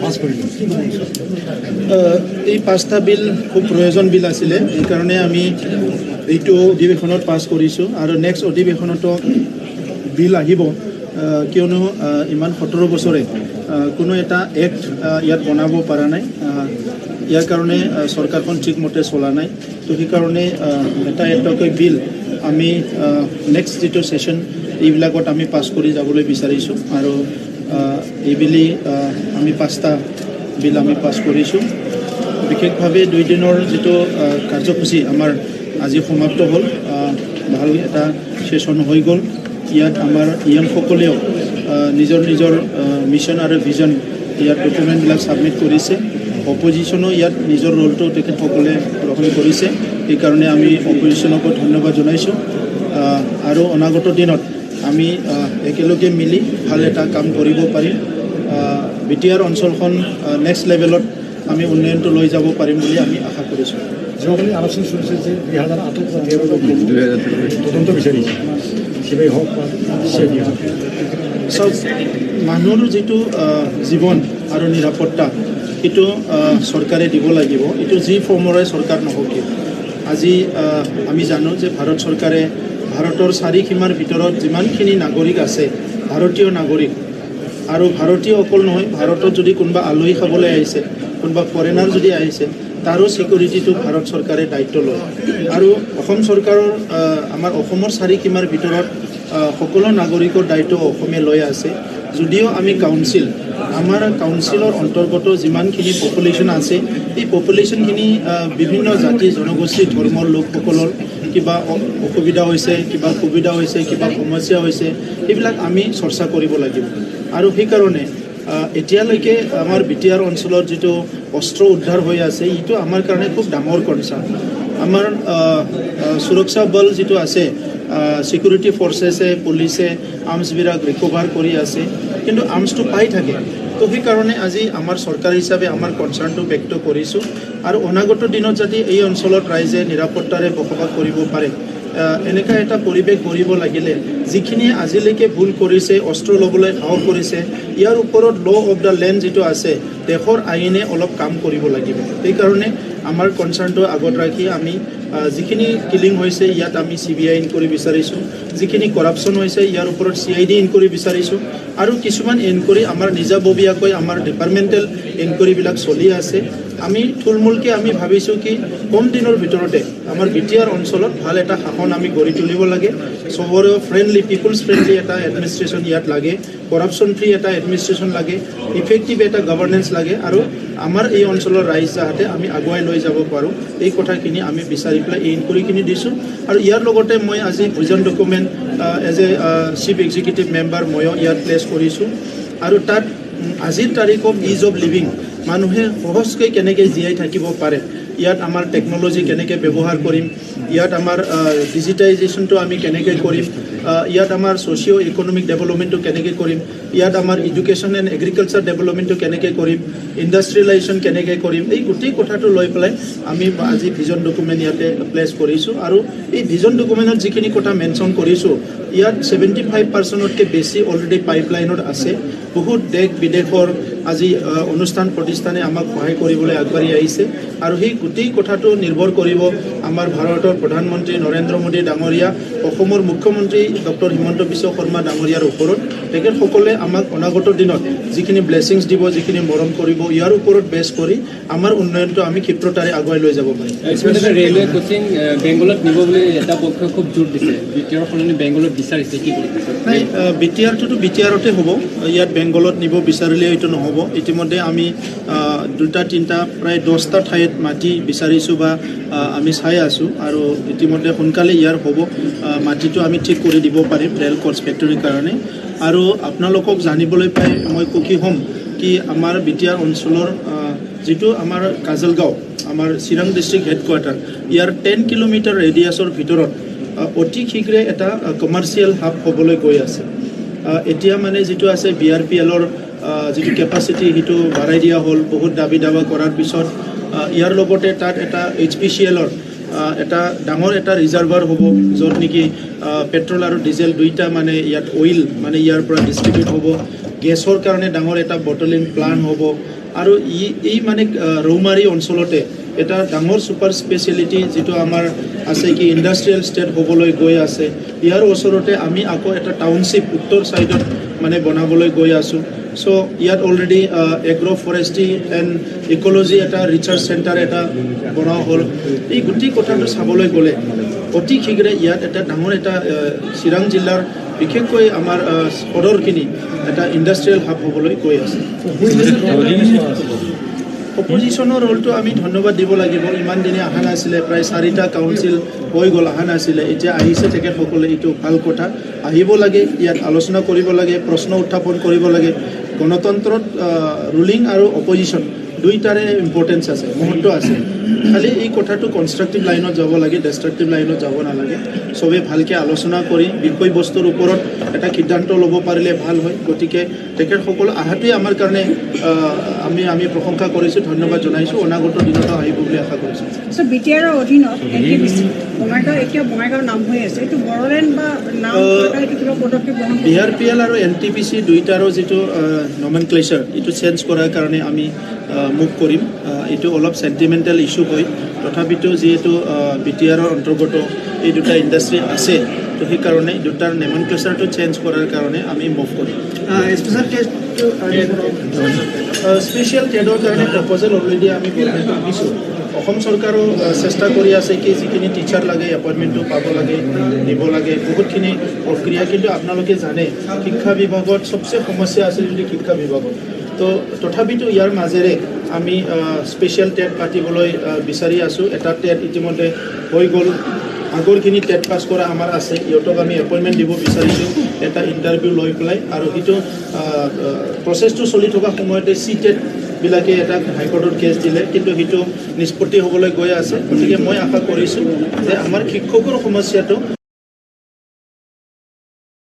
পাছ কৰিলে এই 5টা বিল খুব প্ৰয়োজন বিল আছিলে এইকাৰণে আমি এইটো অধিৱেশনত পাছ কৰিছোঁ আৰু নেক্সট অধিৱেশনতো বিল আহিব কিয়নো ইমান 17 বছৰে কোনো এটা এক্ট ইয়াত বনাব পৰা নাই ইয়াৰ কাৰণে চৰকাৰখন ঠিকমতে চলা নাই তো সেইকাৰণে এটাকৈ বিল আমি নেক্সট যিটো সেশন এইবিলাকত আমি পাছ কৰি যাবলৈ বিচাৰিছোঁ আৰু এইবেলি আমি 5টা বিল আমি পাছ কৰিছোঁ বিশেষভাৱে 2 দিনৰ যিটো কাৰ্যসূচী আমাৰ আজি সমাপ্ত হ'ল ভাল এটা সেশন হৈ গ'ল ইয়াত আমাৰ ইয়ংসকলেও নিজৰ নিজৰ মিছন আৰু ভিজন ইয়াত ডকুমেণ্টবিলাক ছাবমিট কৰিছে অপজিশ্যনো ইয়াত নিজৰ ৰোলটো তেখেতসকলে গ্ৰহণ কৰিছে সেইকাৰণে আমি অপজিশ্যনকো ধন্যবাদ জনাইছোঁ আৰু অনাগত দিনত আমি একেলগে মিলি ভাল এটা কাম কৰিব পাৰিম বিটিআৰ অঞ্চলখন নেক্সট লেভেলত আমি উন্নয়নটো লৈ যাব পাৰিম বুলি আমি আশা কৰিছোঁ যোৱাকালি আলোচনা চলিছে যে 2008 তদন্ত বিচাৰিছে সিবাই হওক বা চিআইডি হওক চব মানুহৰ যিটো জীৱন আৰু নিৰাপত্তা সেইটো চৰকাৰে দিব লাগিব এইটো যি ফৰ্মৰে চৰকাৰ নহওক আজি আমি জানো যে ভাৰত চৰকাৰে ভাৰতৰ চাৰিসীমাৰ ভিতৰত যিমানখিনি নাগৰিক আছে ভাৰতীয় নাগৰিক আৰু ভাৰতীয় অকল নহয় ভাৰতত যদি কোনোবা আলহী খাবলৈ আহিছে কোনোবা ফৰেনাৰ যদি আহিছে তাৰো সিকিউৰিটিটো ভাৰত চৰকাৰে দায়িত্ব লয় আৰু অসম চৰকাৰৰ আমাৰ অসমৰ চাৰিসীমাৰ ভিতৰত সকলো নাগৰিকৰ দায়িত্ব অসমে লৈ আছে যদিও আমি আমাৰ কাউন্সিলৰ অন্তৰ্গত যিমানখিনি পপুলেশ্যন আছে এই পপুলেশ্যনখিনি বিভিন্ন জাতি জনগোষ্ঠী ধৰ্মৰ লোকসকলৰ কিবা অসুবিধা হৈছে কিবা সুবিধা হৈছে কিবা সমস্যা হৈছে এইবিলাক আমি চৰ্চা কৰিব লাগিব আৰু সেইকাৰণে এতিয়ালৈকে আমাৰ বিটিআৰ অঞ্চলত যিটো অস্ত্ৰ উদ্ধাৰ হৈ আছে এইটো আমাৰ কাৰণে খুব ডাঙৰ কনচাৰ্ণ আমাৰ সুৰক্ষা বল যিটো আছে সিকিউৰিটি ফৰ্চেছে পুলিচে আৰ্মছবিলাক ৰিকভাৰ কৰি আছে কিন্তু আৰ্মছটো পাই থাকে তো সেইকাৰণে আজি আমাৰ চৰকাৰ হিচাপে আমাৰ কনচাৰ্ণটো ব্যক্ত কৰিছোঁ আৰু অনাগত দিনত যদি এই অঞ্চলত ৰাইজে নিৰাপত্তাৰে বসবাস কৰিব পাৰে এনেকুৱা এটা পৰিৱেশ গঢ়িব লাগিলে যিখিনি আজিলৈকে ভুল কৰিছে অস্ত্ৰ ল'বলৈ সাহস কৰিছে ইয়াৰ ওপৰত ল অফ দ্য লেণ্ড যিটো আছে দেশৰ আইনে অলপ কাম কৰিব লাগিব সেইকাৰণে আমাৰ কনচাৰ্ণটো আগত ৰাখি আমি যিখিনি কিলিং হৈছে ইয়াত আমি CBI ইনকুৱাৰী বিচাৰিছোঁ যিখিনি কৰাপশ্যন হৈছে ইয়াৰ ওপৰত CID ইনকুৱাৰী বিচাৰিছোঁ আৰু কিছুমান ইনকুৱাৰী আমাৰ নিজাববীয়াকৈ আমাৰ ডিপাৰ্টমেণ্টেল ইনকুৱাৰীবিলাক চলি আছে আমি থুলমূলকৈ আমি ভাবিছোঁ কি কম দিনৰ ভিতৰতে আমাৰ বিটিআৰ অঞ্চলত ভাল এটা শাসন আমি গঢ়ি তুলিব লাগে চবৰে ফ্ৰেণ্ডলি পিপুলছ ফ্ৰেণ্ডলি এটা এডমিনিষ্ট্ৰেশ্যন ইয়াত লাগে কৰাপশ্যন ফ্ৰী এটা এডমিনিষ্ট্ৰেশ্যন লাগে ইফেক্টিভ এটা গভৰ্নেন্স লাগে আৰু আমাৰ এই অঞ্চলৰ ৰাইজ যাতে আমি আগুৱাই লৈ যাব পাৰোঁ এই কথাখিনি আমি বিচাৰি পেলাই এই ইনকুৱাৰীখিনি দিছোঁ আৰু ইয়াৰ লগতে মই আজি vision document as a chief executive member ময়ো ইয়াত প্লেচ কৰিছোঁ আৰু তাত আজিৰ তাৰিখত ইজ অফ লিভিং মানুহে সহজকৈ কেনেকৈ জীয়াই থাকিব পাৰে ইয়াত আমাৰ টেকন'লজি কেনেকৈ ব্যৱহাৰ কৰিম ইয়াত আমাৰ ডিজিটাইজেশ্যনটো আমি কেনেকৈ কৰিম ইয়াত আমাৰ ছ'চিঅ' ইকনমিক ডেভেলপমেণ্টটো কেনেকৈ কৰিম ইয়াত আমাৰ এডুকেশ্যন এণ্ড এগ্ৰিকালচাৰ ডেভেলপমেণ্টটো কেনেকৈ কৰিম ইণ্ডাষ্ট্ৰিয়েলাইজেশ্যন কেনেকৈ কৰিম এই গোটেই কথাটো লৈ পেলাই আমি আজি ভিজন ডকুমেণ্ট ইয়াতে প্লেচ কৰিছোঁ আৰু এই ভিজন ডকুমেণ্টত যিখিনি কথা মেনশ্যন কৰিছোঁ ইয়াত 75%তকৈ বেছি অলৰেডি পাইপলাইনত আছে বহুত দেশ বিদেশৰ আজি অনুষ্ঠান প্ৰতিষ্ঠানে আমাক সহায় কৰিবলৈ আগবাঢ়ি আহিছে আৰু সেই গোটেই কথাটো নিৰ্ভৰ কৰিব আমাৰ ভাৰতৰ প্ৰধানমন্ত্ৰী নৰেন্দ্ৰ মোদী ডাঙৰীয়া অসমৰ মুখ্যমন্ত্ৰী ডক্টৰ হিমন্ত বিশ্ব শৰ্মা ডাঙৰীয়াৰ ওপৰত তেখেতসকলে আমাক অনাগত দিনত যিখিনি ব্লেছিংছ দিব যিখিনি মৰম কৰিব ইয়াৰ ওপৰত বেছ কৰি আমাৰ উন্নয়নটো আমি ক্ষিপ্ৰতাৰে আগুৱাই লৈ যাব পাৰিম ৰেলৱে কোচিং বেংগলত নিব বুলি এটা পক্ষ খুব জোৰ দিছে বিটিআৰ সলনি বেংগলত বিচাৰিছে কি নাই বিটিআৰটোতো বিটিআৰতে হ'ব ইয়াত বেংগলত নিব বিচাৰিলে এইটো নহ'ব ইতিমধ্যে আমি 2-3টা প্ৰায় 10টা ঠাইত মাটি বিচাৰিছোঁ বা আমি চাই আছোঁ আৰু ইতিমধ্যে সোনকালে ইয়াৰ হ'ব মাটিটো আমি ঠিক কৰি দিব পাৰিম ৰেল কৰ্চ ফেক্টৰীৰ কাৰণে আৰু আপোনালোকক জানিবলৈ পাই মই সুখী হ'ম কি আমাৰ বিটিআৰ অঞ্চলৰ যিটো আমাৰ কাজলগাঁও আমাৰ চিৰাং ডিষ্ট্ৰিক্ট হেডকোৱাৰ্টাৰ ইয়াৰ 10 কিলোমিটাৰ ৰেডিয়াছৰ ভিতৰত অতি শীঘ্ৰে এটা কমাৰ্চিয়েল হাব হ'বলৈ গৈ আছে এতিয়া মানে যিটো আছে BRPLৰ যিটো কেপাচিটি সেইটো বাঢ়াই দিয়া হ'ল বহুত দাবী দাবা কৰাৰ পিছত ইয়াৰ লগতে তাত এটা HPCLৰ এটা ডাঙৰ এটা ৰিজাৰ্ভাৰ হ'ব য'ত নেকি পেট্ৰল আৰু ডিজেল দুইটা মানে ইয়াত অইল মানে ইয়াৰ পৰা ডিষ্ট্ৰিবিউট হ'ব গেছৰ কাৰণে ডাঙৰ এটা বটলিং প্লান্ট হ'ব আৰু এই মানে ৰৌমাৰী অঞ্চলতে এটা ডাঙৰ ছুপাৰ স্পেচিয়েলিটি যিটো আমাৰ আছে কি ইণ্ডাষ্ট্ৰিয়েল ষ্টেট হ'বলৈ গৈ আছে ইয়াৰ ওচৰতে আমি আকৌ এটা টাউনশ্বিপ উত্তৰ ছাইডত মানে বনাবলৈ গৈ আছোঁ চ' ইয়াত already agro' forestry and ecology এটা ৰিচাৰ্চ চেণ্টাৰ এটা বনোৱা হ'ল এই গোটেই কথাটো চাবলৈ গ'লে অতি শীঘ্ৰে ইয়াত এটা ডাঙৰ এটা চিৰাং জিলাৰ বিশেষকৈ আমাৰ সদৰখিনি এটা ইণ্ডাষ্ট্ৰিয়েল হাব হ'বলৈ গৈ আছে অপজিশ্যনৰ ৰোলটো আমি ধন্যবাদ দিব লাগিব ইমান দিনে অহা নাছিলে প্ৰায় 4টা কাউন্সিল হৈ গ'ল অহা নাছিলে এতিয়া আহিছে তেখেতসকলে এইটো ভাল কথা আহিব লাগে ইয়াত আলোচনা কৰিব লাগে প্ৰশ্ন উত্থাপন কৰিব লাগে গণতন্ত্ৰত ৰুলিং আৰু অপজিশ্যন দুইটাৰে ইম্পৰ্টেঞ্চ আছে মহত্ব আছে খালি এই কথাটো কনষ্ট্ৰাক্টিভ লাইনত যাব লাগে ডিষ্ট্ৰাক্টিভ লাইনত যাব নালাগে চবেই ভালকৈ আলোচনা কৰি বিষয়বস্তুৰ ওপৰত এটা সিদ্ধান্ত ল'ব পাৰিলে ভাল হয় গতিকে তেখেতসকল অহাটোৱে আমাৰ কাৰণে আমি প্ৰশংসা কৰিছোঁ ধন্যবাদ জনাইছোঁ অনাগত দিনতো আহিব বুলি আশা কৰিছোঁ BTR অধীনত বঙাইগাঁও এতিয়া বঙাইগাঁৱৰ নাম হৈ আছে এইটো বড়োলেণ্ড বা নাম এইটো কিবা পদক্ষেপ গ্ৰহণ BRPL আৰু NTPC দুইটাৰো যিটো নমেনক্লেচাৰ এইটো চেঞ্জ কৰাৰ কাৰণে আমি মুভ কৰিম এইটো অলপ চেণ্টিমেণ্টেল ইছ্যু হয় তথাপিতো যিহেতু BTRৰ অন্তৰ্গত এই দুটা ইণ্ডাষ্ট্ৰী আছে তো সেইকাৰণে দুটাৰ নমেনক্লেচাৰটো চেঞ্জ কৰাৰ কাৰণে আমি মুভ কৰিম স্পেচিয়েল টেডৰ কাৰণে প্ৰপ'জেল অলৰেডি আমি দিছোঁ অসম চৰকাৰো চেষ্টা কৰি আছে কি যিখিনি টিচাৰ লাগে এপইণ্টমেণ্টটো পাব লাগে দিব লাগে বহুতখিনি প্ৰক্ৰিয়া কিন্তু আপোনালোকে জানে শিক্ষা বিভাগত চবচে সমস্যা আছে যদি শিক্ষা বিভাগত তো তথাপিতো ইয়াৰ মাজেৰে আমি স্পেচিয়েল টেট পাতিবলৈ বিচাৰি আছোঁ এটা টেট ইতিমধ্যে হৈ গ'ল আগৰখিনি টেট পাছ কৰা আমাৰ আছে ইহঁতক আমি এপইণ্টমেণ্ট দিব বিচাৰিছোঁ এটা ইণ্টাৰভিউ লৈ পেলাই আৰু সেইটো প্ৰচেছটো চলি থকা সময়তে বিলাকে এটা হাইকোৰ্টত কেছ দিলে কিন্তু সেইটো নিষ্পত্তি হ'বলৈ গৈ আছে গতিকে মই আশা কৰিছোঁ যে আমাৰ শিক্ষকৰ সমস্যাটো